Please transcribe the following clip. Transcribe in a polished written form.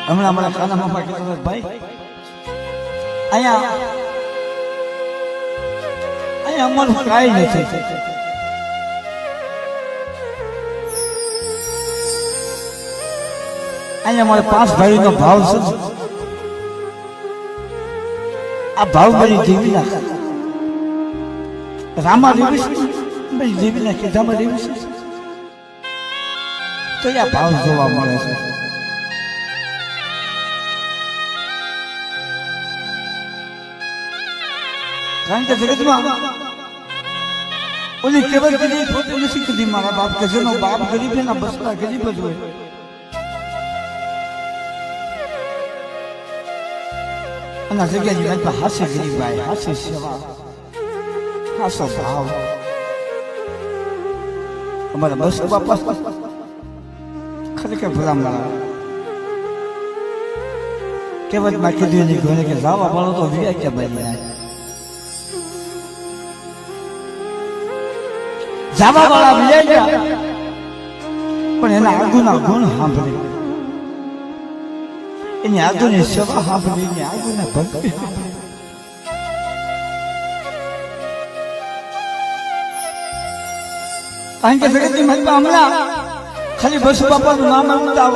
હમણાં હમણાં કાના મામા કહેતા હતા, ભાઈ અહીંયા અમારું કાંઈ નથી. અહીંયા અમારે 5 ભાઈનો ભાવ છે. આ ભાવ બધી દેવી ના રામા દેવી છે, બધી દેવી ના કીધામાં દેવી છે, તો આ ભાવ જોવા મળે છે. કારણ કે જગતમાં ઓલી કેવલ કદી પોતે નથી કદી મારા બાપ કે જેનો બાપ ગરીબ એના બસરા ગરીબ જ હોય. અને જગ્યાની હાસ્ય ગરીબાઈ, હાસ્ય સેવા, હાસ્ય ભાવ અમારા બસ બાપા ખરેખર ભલામણ. કહેવતમાં કીધું નહીં ઘરે કે જાવા વાળો તો વ્યાખ્યા બની જાવા વાળા વ્યાઈ ગયા પણ એના આગુના ગુણ સાંભળે, એની આગુની સેવા સાંભળી, એની આગુના ભક્તિ સાંભળી. કારણ કે જગતની મહિમા હમણાં ખાલી બસુ બાપાનું નામ આવતા